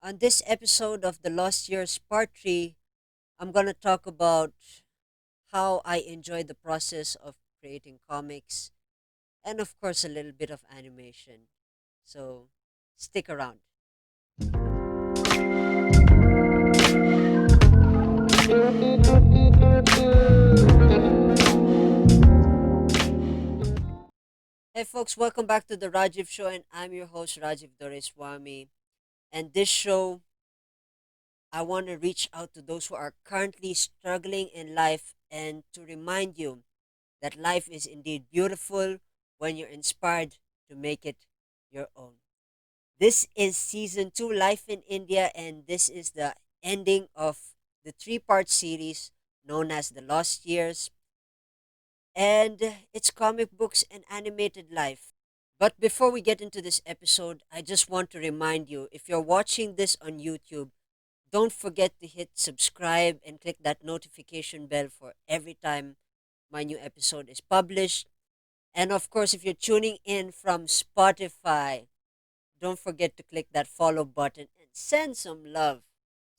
On this episode of The Lost Years Part 3, I'm going to talk about how I enjoy the process of creating comics and, of course, a little bit of animation. So, stick around. Hey, folks, welcome back to The Rajiv Show, and I'm your host, Rajiv Doreswamy. And this show, I want to reach out to those who are currently struggling in life and to remind you that life is indeed beautiful when you're inspired to make it your own. This is season 2, Life in India, and this is the ending of the three-part series known as The Lost Years, and it's comic books and animated life. But before we get into this episode, I just want to remind you, if you're watching this on YouTube, don't forget to hit subscribe and click that notification bell for every time my new episode is published. And of course, if you're tuning in from Spotify, don't forget to click that follow button and send some love.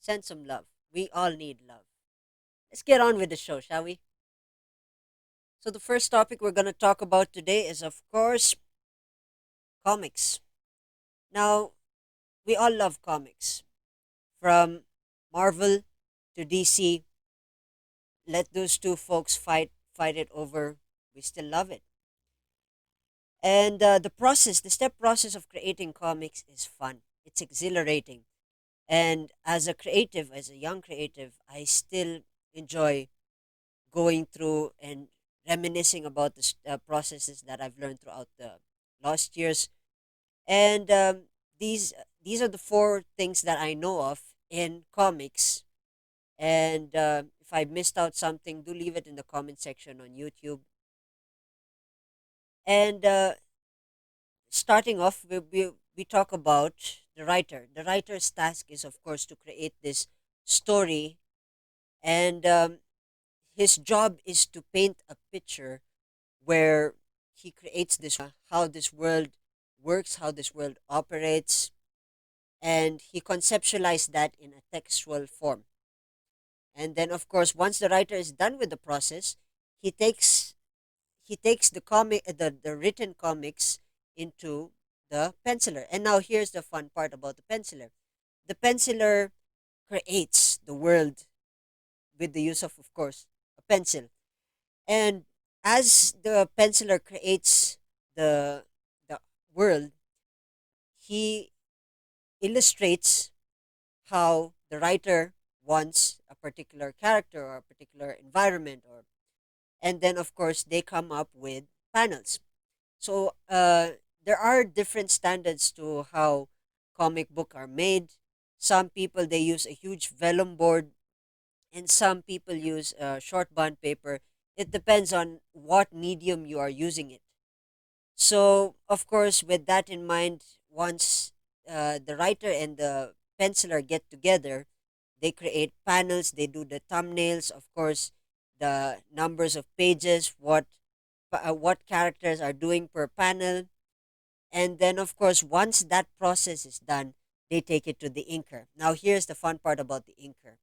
Send some love. We all need love. Let's get on with the show, shall we? So, the first topic we're going to talk about today is, of course, comics. Now, we all love comics. From Marvel to DC, let those two folks fight it over. We still love it. And the step process of creating comics is fun. It's exhilarating. And as a creative, as a young creative, I still enjoy going through and reminiscing about the processes that I've learned throughout the last years. And these are the four things that I know of in comics. And if I missed out something, do leave it in the comment section on YouTube. And starting off, we talk about the writer. The writer's task is, of course, to create this story, and his job is to paint a picture where he creates how this world works, how this world operates, and he conceptualized that in a textual form. And then, of course, once the writer is done with the process, he takes he takes the written comics into the penciler. And now here's the fun part about the penciler. The penciler creates the world with the use of course, a pencil. And as the penciler creates the world, he illustrates how the writer wants a particular character or a particular environment, or and then of course they come up with panels. So there are different standards to how comic book are made. Some people they use a huge vellum board, and some people use short bond paper. It depends on what medium you are using it. So of course, with that in mind, once the writer and the penciler get together, they create panels. They do the thumbnails, of course, the numbers of pages, what characters are doing per panel, and then, of course, once that process is done, they take it to the inker. Now, here's the fun part about the inker.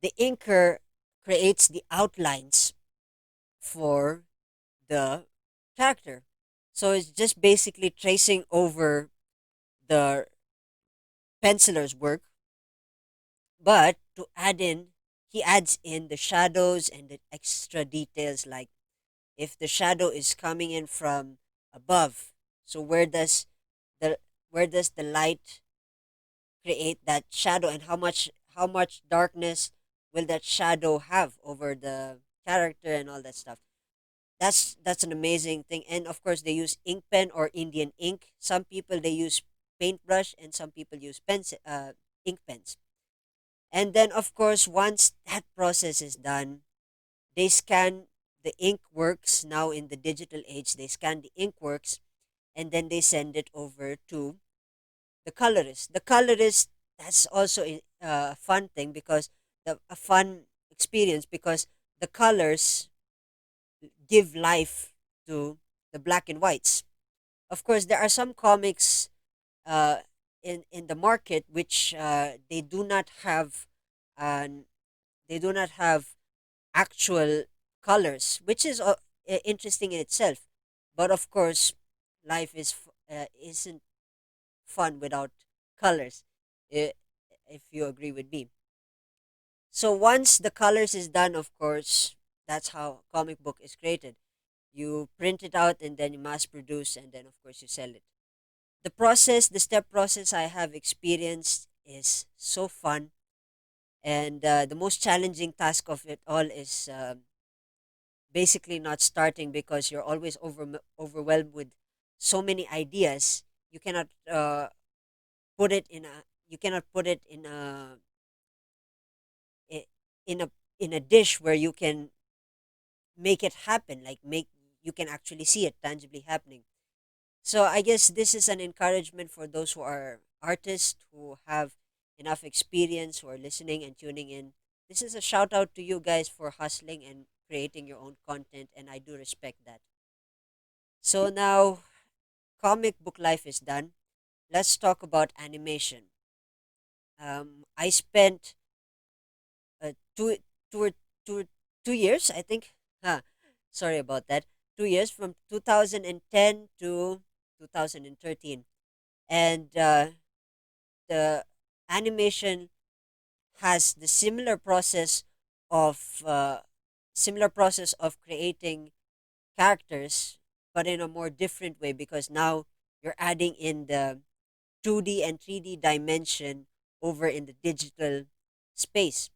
The inker creates the outlines for the character. So it's just basically tracing over the penciler's work, but to add in, he adds in the shadows and the extra details, like if the shadow is coming in from above, so the where does the light create that shadow, and how much darkness will that shadow have over the character and all that stuff. That's an amazing thing. And of course they use ink pen or Indian ink. Some people they use paintbrush, and some people use ink pens. And then of course once that process is done, they scan the ink works. Now in the digital age, they scan the ink works, and then they send it over to the colorist. The colorist, that's also a fun thing, because a fun experience, because the colors give life to the black and whites. Of course, there are some comics. in the market, which they do not have, um, they do not have actual colors, which is interesting in itself. But of course, life isn't fun without colors, i- if you agree with me. So once the colors is done, of course, that's how comic book is created. You print it out and then you mass produce, and then of course you sell it. The process, the step process I have experienced is so fun, and the most challenging task of it all is basically not starting, because you're always overwhelmed with so many ideas. You cannot put it in a you cannot put it i- in a in a dish where you can make it happen, like make you can actually see it tangibly happening. So I guess this is an encouragement for those who are artists, who have enough experience, who are listening and tuning in. This is a shout out to you guys for hustling and creating your own content, and I do respect that. So now comic book life is done. Let's talk about animation. I spent uh, two, two, or- two, 2 years, I think. Huh. Sorry about that. 2 years from 2010 to 2013. And the animation has the of similar process of creating characters, but in a more different way, because now you're adding in the 2D and 3D dimension over in the digital space.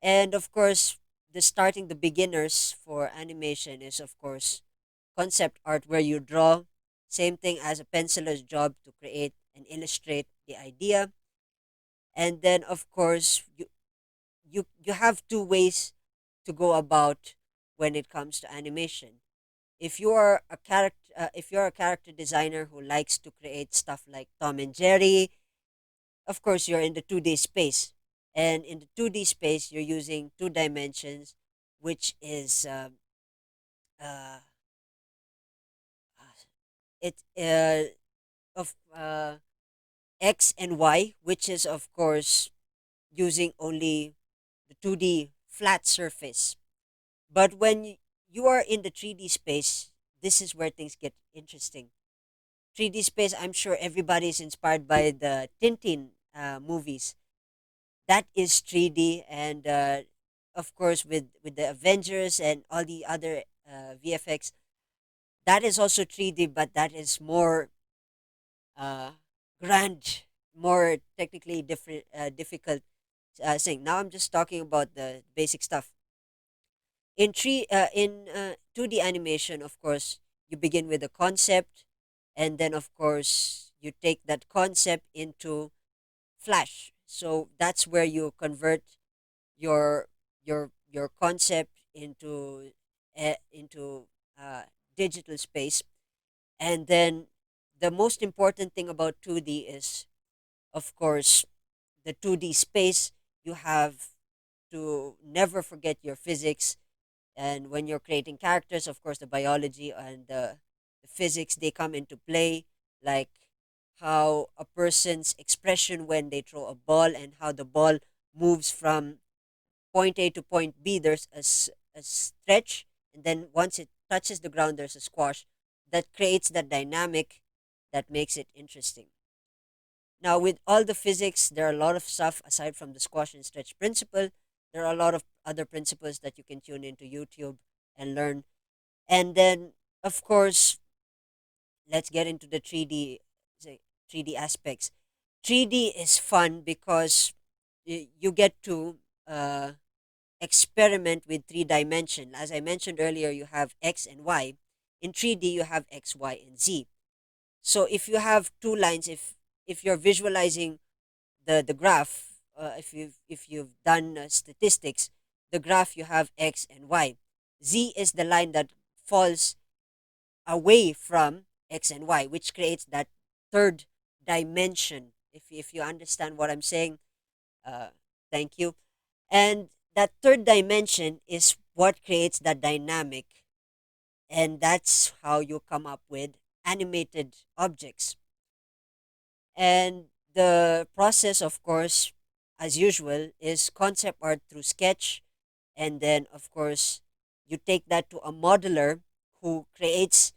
And of course, the beginners for animation is of course concept art, where you draw, same thing as a penciler's job, to create and illustrate the idea. And then of course you have two ways to go about when it comes to animation. If you're a character designer who likes to create stuff like Tom and Jerry, of course you're in the 2D space. And in the 2D space, you're using two dimensions, which is uh, it of X and Y, which is of course using only the 2D flat surface. But when you are in the 3D space, this is where things get interesting. 3D space, I'm sure everybody is inspired by the Tintin movies. That is 3D, and of course with the Avengers and all the other VFX, that is also 3D, but that is more uh, grand, more technically difficult thing. Now I'm just talking about the basic stuff. In 2D animation, of course, you begin with a concept, and then of course you take that concept into Flash. So that's where you convert your your concept into digital space. And then the most important thing about 2D is, of course, the 2D space. You have to never forget your physics, and when you're creating characters, of course, the biology and the physics, they come into play, like how a person's expression when they throw a ball, and how the ball moves from point A to point B. There's a stretch, and then once it touches the ground, there's a squash that creates that dynamic that makes it interesting. Now, with all the physics, there are a lot of stuff aside from the squash and stretch principle. There are a lot of other principles that you can tune into YouTube and learn. And then, of course, let's get into the 3D aspects. 3D is fun because you get to uh, experiment with three dimension. As I mentioned earlier, you have X and Y. In 3D, you have X, Y, and Z. So if you have two lines, if you're visualizing the graph, if you've done statistics, the graph, you have X and Y. Z is the line that falls away from X and Y, which creates that third dimension. If you understand what I'm saying, uh, thank you. And that third dimension is what creates that dynamic, and that's how you come up with animated objects. And the process, of course, as usual, is concept art through sketch. And then, of course, you take that to a modeler who creates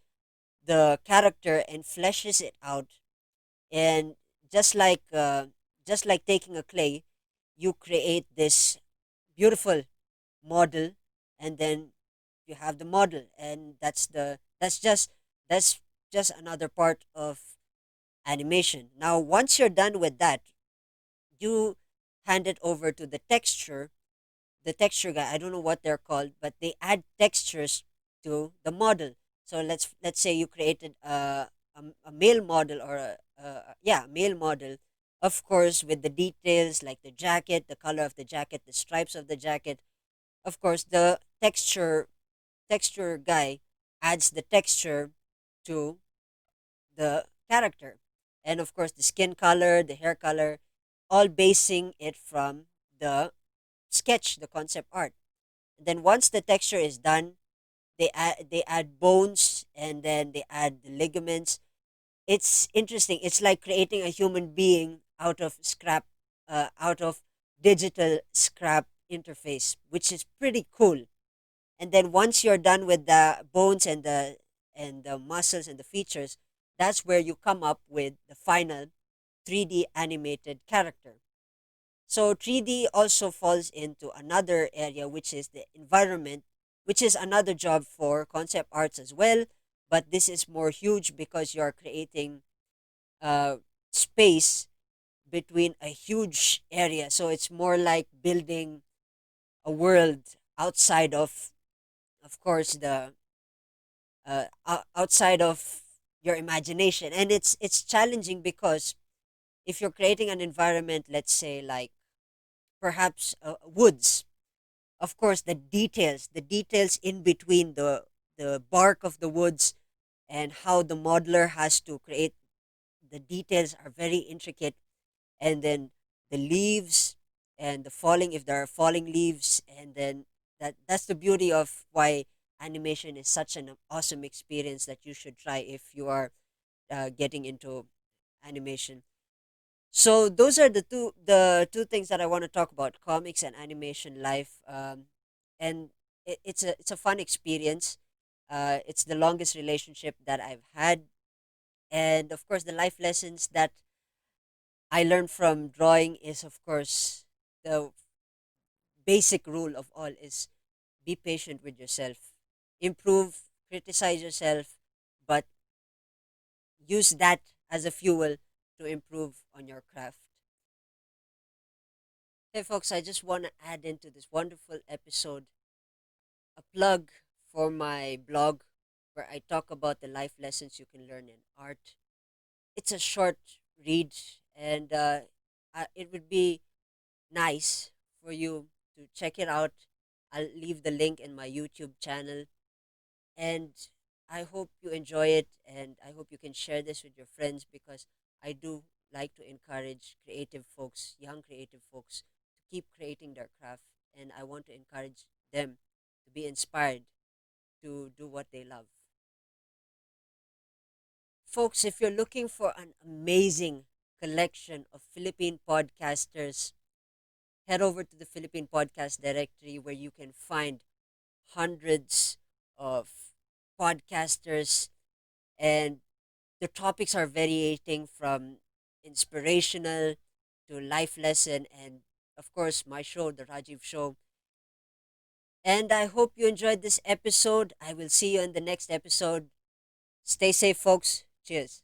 the character and fleshes it out. And just like uh, just like taking a clay, you create this beautiful model, and then you have the model, and that's just another part of animation. Now, once you're done with that, you hand it over to the texture guy. I don't know what they're called, but they add textures to the model. So let's say you created a male model, or a male model, of course, with the details like the jacket, the color of the jacket, the stripes of the jacket. Of course, the texture guy adds the texture to the character, and of course the skin color, the hair color, all basing it from the sketch, the concept art. And then once the texture is done, they add bones, and then they add the ligaments. It's interesting. It's like creating a human being out of scrap, out of digital scrap interface, which is pretty cool. And then once you're done with the bones and the muscles and the features, that's where you come up with the final 3D animated character. So 3D also falls into another area, which is the environment, which is another job for concept arts as well. But this is more huge because you're creating uh, space between a huge area. So it's more like building a world outside of course, the outside of your imagination. And it's challenging because if you're creating an environment, let's say like perhaps woods, of course the details in between the bark of the woods, and how the modeler has to create the details are very intricate. And then the leaves, and the falling, if there are falling leaves, and then that's the beauty of why animation is such an awesome experience that you should try if you are getting into animation. So those are the two things that I want to talk about: comics and animation life. And it's a fun experience. It's the longest relationship that I've had, and of course, the life lessons that I learned from drawing is, of course, the basic rule of all is be patient with yourself, improve, criticize yourself, but use that as a fuel to improve on your craft. Hey, folks, I just want to add into this wonderful episode a plug for my blog where I talk about the life lessons you can learn in art. It's a short read, and it would be nice for you to check it out. I'll leave the link in my YouTube channel, and I hope you enjoy it, and I hope you can share this with your friends, because I do like to encourage creative folks, young creative folks, to keep creating their craft, and I want to encourage them to be inspired to do what they love. Folks, if you're looking for an amazing collection of Philippine podcasters, head over to the Philippine Podcast Directory, where you can find hundreds of podcasters, and the topics are varying from inspirational to life lesson, and of course my show, the Rajiv Show. And I hope you enjoyed this episode. I will see you in the next episode. Stay safe, folks. Cheers.